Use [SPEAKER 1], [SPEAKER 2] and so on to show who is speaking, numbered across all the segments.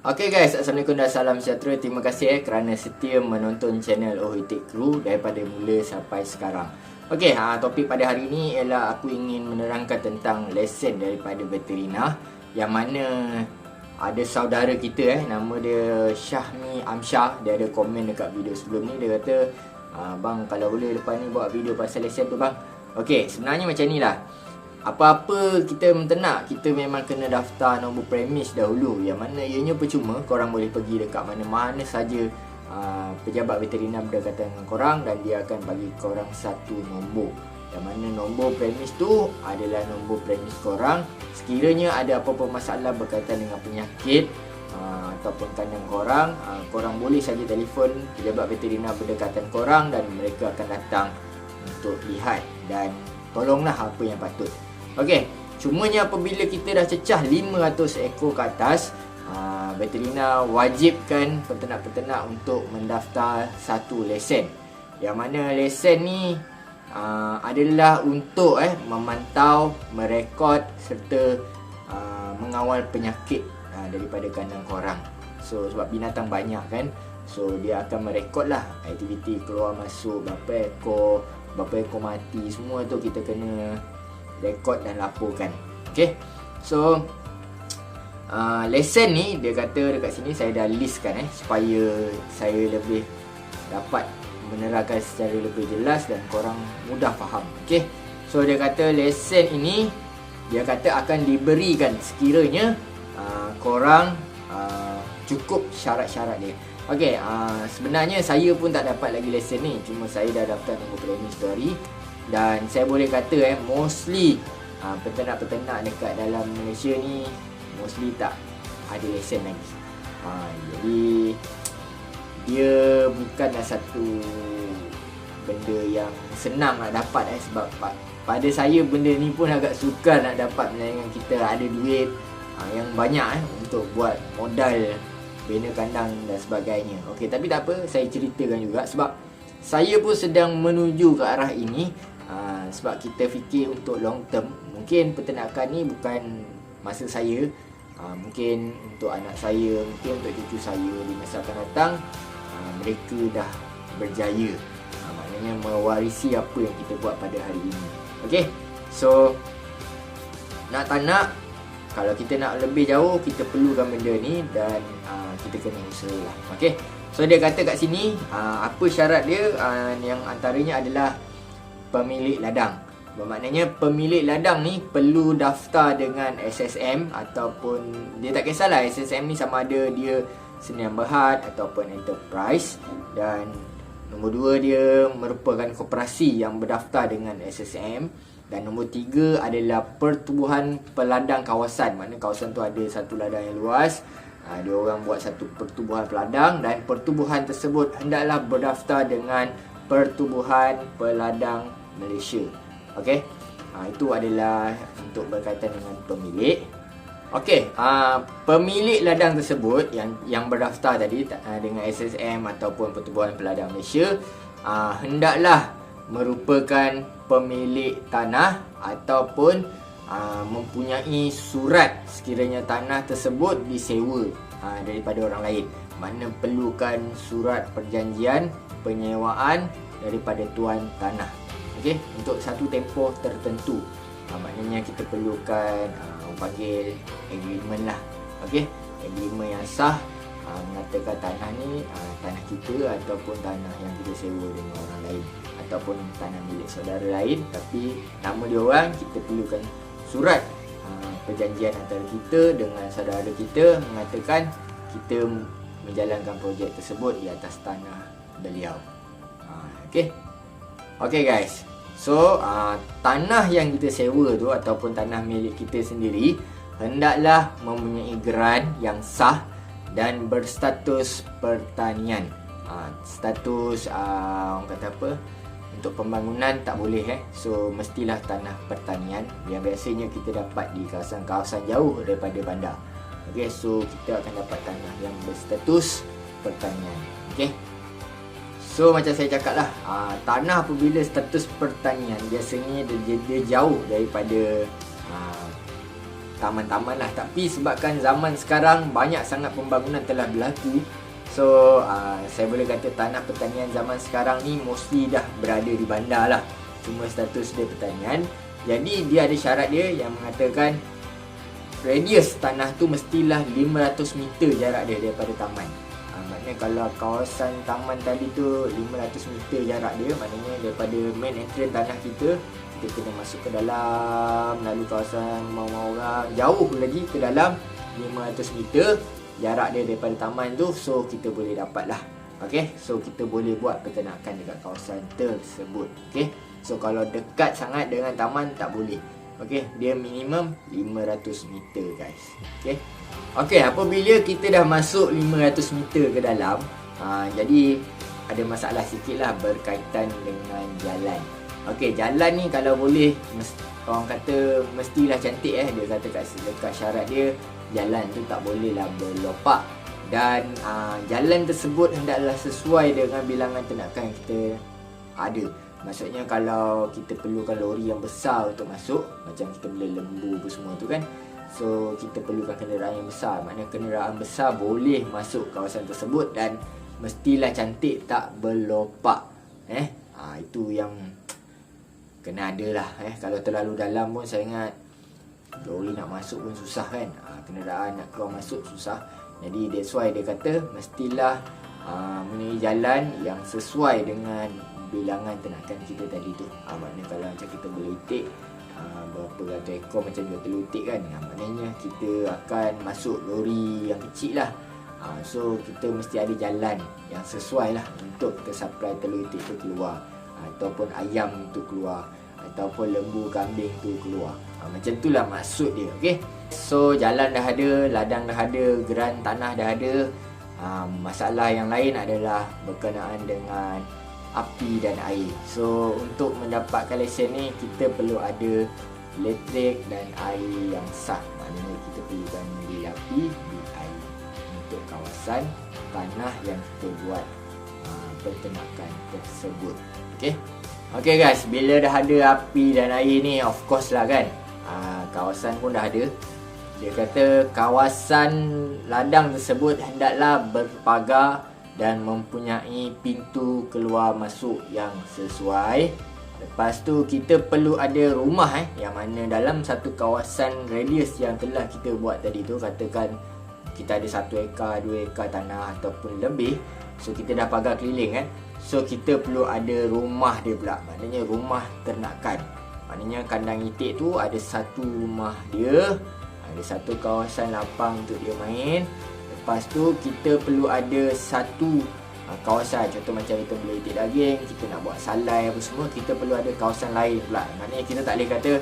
[SPEAKER 1] Okay guys, Assalamualaikum dan salam sejahtera. Terima kasih kerana setia menonton channel Ohitik Crew daripada mula sampai sekarang. Okay, topik pada hari ini ialah aku ingin menerangkan tentang lesen daripada veterina, yang mana ada saudara kita nama dia Syahmi Amsyah. Dia ada komen dekat video sebelum ni. Dia kata, bang, kalau boleh lepas ni buat video pasal lesen tu bang. Okay, sebenarnya macam ni lah. Apa-apa kita menternak, kita memang kena daftar nombor premis dahulu. Yang mana ianya percuma, korang boleh pergi dekat mana-mana saja pejabat veterina berdekatan dengan korang, dan dia akan bagi korang satu nombor. Yang mana nombor premis tu adalah nombor premis korang. Sekiranya ada apa-apa masalah berkaitan dengan penyakit ataupun kandang korang, korang boleh saja telefon pejabat veterina berdekatan korang, dan mereka akan datang untuk lihat dan tolonglah apa yang patut. Okey, cumanya apabila kita dah cecah 500 ekor ke atas, veterina wajibkan peternak-peternak untuk mendaftar satu lesen. Yang mana lesen ni adalah untuk memantau, merekod serta mengawal penyakit daripada kandang korang. So sebab binatang banyak kan, so dia akan merekod lah aktiviti keluar masuk, berapa ekor mati, semua tu kita kena rekod dan laporkan. Okay, so lesen ni dia kata dekat sini, saya dah listkan supaya saya lebih dapat menerangkan secara lebih jelas dan korang mudah faham. Okay, so dia kata lesen ini dia kata akan diberikan sekiranya korang cukup syarat-syarat dia. Okay, sebenarnya saya pun tak dapat lagi lesen ni, cuma saya dah daftar nombor premis story. Dan saya boleh kata mostly peternak-peternak dekat dalam Malaysia ni mostly tak ada lesen lagi. Jadi dia bukanlah satu benda yang senang nak dapat sebab pada saya benda ni pun agak sukar nak dapat, melainkan kita ada duit yang banyak untuk buat modal bina kandang dan sebagainya. Okey, tapi tak apa, saya ceritakan juga sebab saya pun sedang menuju ke arah ini. Sebab kita fikir untuk long term, mungkin peternakan ni bukan masa saya, mungkin untuk anak saya, mungkin untuk cucu saya di masa akan datang, mereka dah berjaya, maknanya mewarisi apa yang kita buat pada hari ini. Okay, so nak tak nak, kalau kita nak lebih jauh, kita perlukan benda ni dan kita kena usaha lah. Okay, so dia kata kat sini, apa syarat dia, yang antaranya adalah pemilik ladang. Bermaknanya pemilik ladang ni perlu daftar dengan SSM, ataupun dia tak kisahlah SSM ni sama ada dia Sdn Bhd ataupun enterprise. Dan nombor 2, dia merupakan koperasi yang berdaftar dengan SSM. Dan nombor 3 adalah pertubuhan peladang kawasan. Maknanya kawasan tu ada satu ladang yang luas, dia orang buat satu pertubuhan peladang, dan pertubuhan tersebut hendaklah berdaftar dengan Pertubuhan Peladang Malaysia. Okey, itu adalah untuk berkaitan dengan pemilik. Okey, pemilik ladang tersebut yang berdaftar tadi dengan SSM ataupun Pertubuhan Peladang Malaysia, hendaklah merupakan pemilik tanah ataupun mempunyai surat sekiranya tanah tersebut disewa daripada orang lain. Mana perlukan surat perjanjian penyewaan daripada tuan tanah. Okey, untuk satu tempoh tertentu. Maknanya kita perlukan orang panggil agreement lah. Okey, agreement yang sah mengatakan tanah ni tanah kita ataupun tanah yang kita sewa dengan orang lain, ataupun tanah milik saudara lain tapi nama dia orang. Kita perlukan surat perjanjian antara kita dengan saudara kita mengatakan kita menjalankan projek tersebut di atas tanah beliau. Okey guys, so tanah yang kita sewa tu ataupun tanah milik kita sendiri hendaklah mempunyai geran yang sah dan berstatus pertanian. Status orang kata apa, untuk pembangunan tak boleh so mestilah tanah pertanian yang biasanya kita dapat di kawasan-kawasan jauh daripada bandar. Okey, so kita akan dapat tanah yang berstatus pertanian. Okey, so macam saya cakap lah, tanah apabila status pertanian biasanya dia jauh daripada taman-taman lah. Tapi sebabkan zaman sekarang banyak sangat pembangunan telah berlaku, so saya boleh kata tanah pertanian zaman sekarang ni mostly dah berada di bandar lah. Cuma status dia pertanian. Jadi dia ada syarat dia yang mengatakan radius tanah tu mestilah 500 meter jarak dia daripada taman. Maknanya kalau kawasan taman tadi tu 500 meter jarak dia, maknanya daripada main entrance tanah kita kena masuk ke dalam, lalu kawasan rumah orang jauh lagi ke dalam 500 meter jarak dia daripada taman tu. So kita boleh dapat lah. Okay, so kita boleh buat peternakan dekat kawasan tersebut. Okay, so kalau dekat sangat dengan taman tak boleh. Okay, dia minimum 500 meter guys. Okay, apabila kita dah masuk 500 meter ke dalam, jadi ada masalah sikit lah berkaitan dengan jalan. Okay, jalan ni kalau boleh, orang kata mestilah cantik dia kata dekat syarat dia, jalan tu tak boleh lah berlopak. Dan jalan tersebut hendaklah sesuai dengan bilangan ternakan yang kita ada. Maksudnya kalau kita perlukan lori yang besar untuk masuk, macam kita beli lembu apa semua tu kan, so kita perlukan kenderaan yang besar. Maknanya kenderaan besar boleh masuk kawasan tersebut dan mestilah cantik, tak berlopak. Itu yang kena ada lah. Kalau terlalu dalam pun saya ingat lori nak masuk pun susah kan, kenderaan nak keluar masuk susah. Jadi that's why dia kata mestilah menemui jalan yang sesuai dengan bilangan ternakan kita tadi tu. Maknanya kalau macam kita belitik berapa ratus ekor macam 2 telutik kan, maknanya kita akan masuk lori yang kecil lah. So kita mesti ada jalan yang sesuai lah untuk kita supply telur itik tu keluar, ataupun ayam tu keluar, ataupun lembu kambing tu keluar. Macam tu lah maksud dia. Okay, so jalan dah ada, ladang dah ada, geran tanah dah ada. Masalah yang lain adalah berkenaan dengan api dan air. So untuk mendapatkan lesen ni kita perlu ada elektrik dan air yang sah. Maknanya kita perlukan bil api, bil air untuk kawasan tanah yang kita buat peternakan tersebut. Okay guys, bila dah ada api dan air ni, of course lah kan, kawasan pun dah ada. Dia kata kawasan ladang tersebut hendaklah berpagar dan mempunyai pintu keluar masuk yang sesuai. Lepas tu kita perlu ada rumah yang mana dalam satu kawasan radius yang telah kita buat tadi tu, katakan kita ada 1 ekar, 2 ekar tanah ataupun lebih, so kita dah pagar keliling kan. So kita perlu ada rumah dia pula, maknanya rumah ternakan. Maknanya kandang itik tu ada satu rumah dia, ada satu kawasan lapang untuk dia main. Lepas tu kita perlu ada satu kawasan, contoh macam kita beli itik daging, kita nak buat salai apa semua, kita perlu ada kawasan lain pula. Maknanya kita tak boleh kata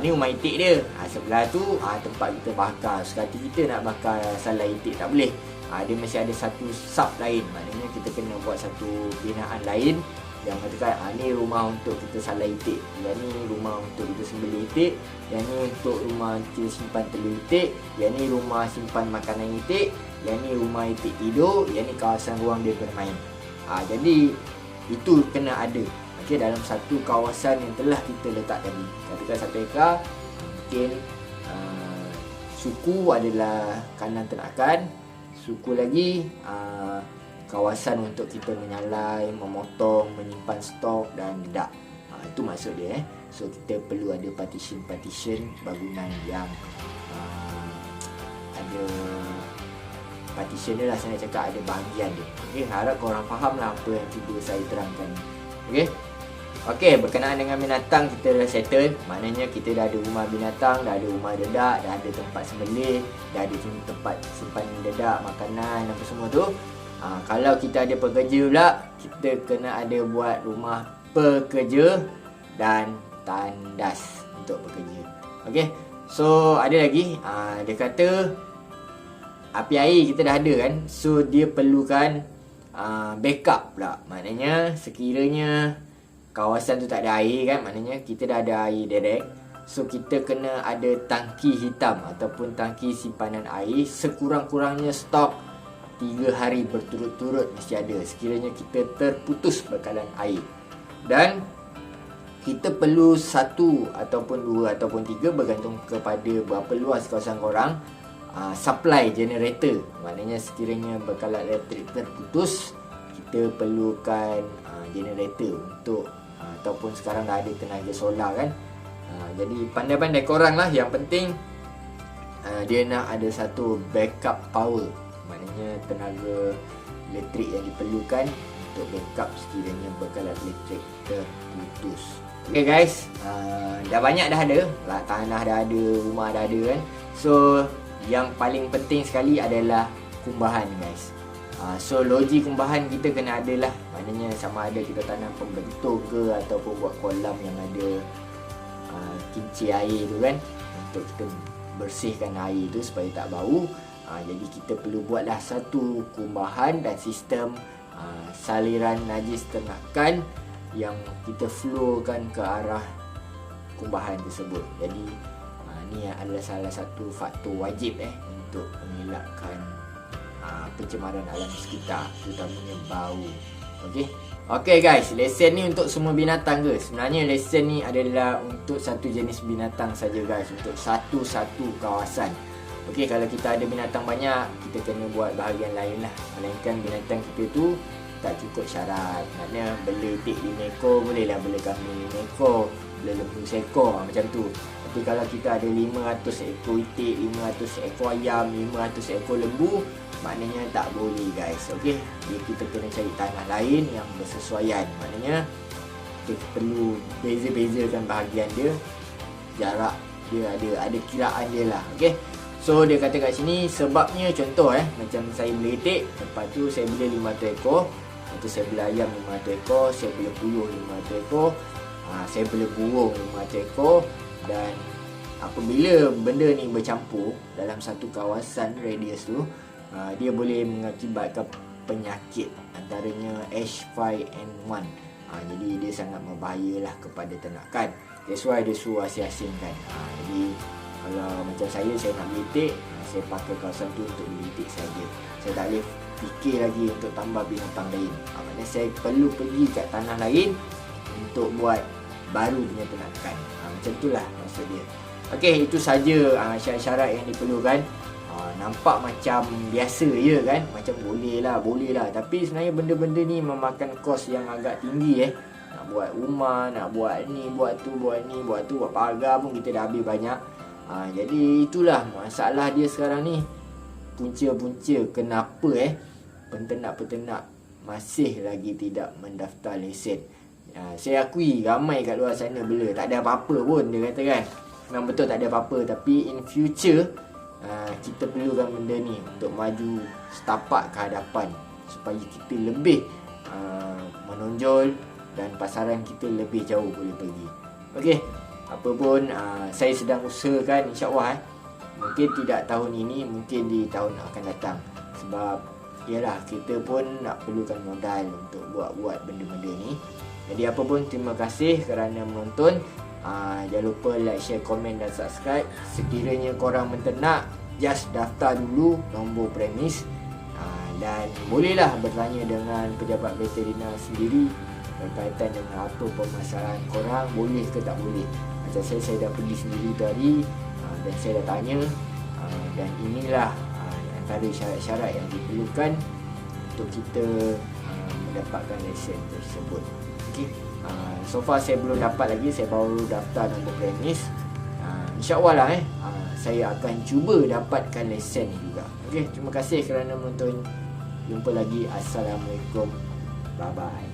[SPEAKER 1] ni rumah itik dia, sebelah tu tempat kita bakar, sekali kita nak bakar salai itik, tak boleh. Dia mesti ada satu sub lain. Maknanya kita kena buat satu binaan lain yang katakan ni rumah untuk kita salai itik, yang ni rumah untuk kita sembelih itik, yang ni untuk rumah kita simpan telur itik, yang ni rumah simpan makanan itik, yang ni rumah itik tidur, yang ni kawasan ruang dia bermain. Jadi itu kena ada dalam satu kawasan yang telah kita letak tadi. Katakan 1 ekar, mungkin suku adalah kandang ternakan, suku lagi kawasan untuk kita menyalai, memotong, menyimpan stok dan dedak. Itu maksud dia. So kita perlu ada partition bangunan yang ada partition dia lah, saya nak cakap ada bahagian dia. Harap korang faham lah apa yang cuba saya terangkan. Okay, berkenaan dengan binatang kita dah settle. Maknanya kita dah ada rumah binatang, dah ada rumah dedak, dah ada tempat sembelih, dah ada tempat simpan dedak, makanan apa semua tu. Kalau kita ada pekerja pula, kita kena ada buat rumah pekerja dan tandas untuk pekerja. Okay, so ada lagi, dia kata api air kita dah ada kan, so dia perlukan backup pula. Maknanya sekiranya kawasan tu tak ada air kan, maknanya kita dah ada air direct, so kita kena ada tangki hitam ataupun tangki simpanan air, sekurang-kurangnya stok 3 hari berturut-turut mesti ada sekiranya kita terputus bekalan air. Dan kita perlu 1 ataupun 2 ataupun 3 bergantung kepada berapa luas kawasan korang supply generator. Maknanya sekiranya bekalan elektrik terputus, kita perlukan generator untuk ataupun sekarang dah ada tenaga solar kan. Jadi pandai-pandai korang lah. Yang penting dia nak ada satu backup power, maknanya tenaga elektrik yang diperlukan untuk backup sekiranya bekalan elektrik terputus. Okay guys, dah banyak dah ada, tanah dah ada, rumah dah ada kan. So yang paling penting sekali adalah kumbahan guys. So logi kumbahan kita kena ada lah. Maknanya sama ada kita tanam pembentuk ke ataupun buat kolam yang ada kincir air tu kan, untuk kita bersihkan air tu supaya tak bau. Jadi kita perlu buatlah satu kumbahan dan sistem saliran najis ternakan yang kita flowkan ke arah kumbahan tersebut. Jadi ni adalah salah satu faktor wajib untuk mengelakkan pencemaran alam sekitar, terutamanya bau. Okey guys, lesen ni untuk semua binatang ke? Sebenarnya lesen ni adalah untuk satu jenis binatang saja guys, untuk satu-satu kawasan. Okey, kalau kita ada binatang banyak, kita kena buat bahagian lain lah. Melainkan binatang kita tu tak cukup syarat. Maknanya bela itik 5 ekor, boleh lah bela kambing 5 ekor, bela lembu seekor, macam tu. Tapi kalau kita ada 500 ekor itik, 500 ekor ayam, 500 ekor lembu, maknanya tak boleh guys. Okey, jadi kita kena cari tanah lain yang bersesuaian. Maknanya kita perlu beza-bezakan bahagian dia, jarak dia ada kiraan dia lah. Okey, so dia kata kat sini sebabnya, contoh macam saya bela itik, lepas tu saya bela 500 ekor, lepas tu saya bela ayam 500 ekor, saya bela puyuh 500 ekor, saya bela burung 500 ekor. Dan apabila benda ni bercampur dalam satu kawasan radius tu, dia boleh mengakibatkan penyakit, antaranya H5N1. Jadi dia sangat membahayalah kepada ternakan. That's why dia suruh asing-asingkan. Jadi kalau macam saya nak beli itik, saya pakai kawasan tu untuk beli itik saja. Saya tak boleh fikir lagi untuk tambah binatang lain. Maknanya saya perlu pergi kat tanah lain untuk buat baru punya ternakan. Macam itulah maksud dia. Okey, itu saja syarat-syarat yang diperlukan. Nampak macam biasa je kan, macam boleh lah. Tapi sebenarnya benda-benda ni memakan kos yang agak tinggi Nak buat rumah, nak buat ni, buat tu, buat ni, buat tu, buat pagar pun kita dah habis banyak. Jadi itulah masalah dia sekarang ni. Punca-punca kenapa peternak-peternak masih lagi tidak mendaftar lesen. Saya akui ramai kat luar sana bela, tak ada apa-apa pun dia kata kan. Memang betul tak ada apa-apa, tapi in future kita perlukan benda ni untuk maju setapak ke hadapan, supaya kita lebih menonjol dan pasaran kita lebih jauh boleh pergi. Okey, apa pun saya sedang usahakan, insya-Allah mungkin tidak tahun ini, mungkin di tahun akan datang. Sebab yalah, kita pun nak perlukan modal untuk buat benda-benda ni. Jadi apa pun, terima kasih kerana menonton. Jangan lupa like, share, komen dan subscribe. Sekiranya korang menternak, just daftar dulu nombor premis, dan bolehlah bertanya dengan pejabat veteriner sendiri berkaitan dengan apa permasalahan korang, boleh ke tak boleh. Macam saya dah pergi sendiri tadi, dan saya dah tanya, dan inilah antara syarat-syarat yang diperlukan untuk kita mendapatkan lesen tersebut. Okey, so far saya belum dapat lagi, saya baru daftar nombor premis. InsyaAllah lah saya akan cuba dapatkan lesen ni juga. Okey, terima kasih kerana menonton. Jumpa lagi. Assalamualaikum. Bye bye.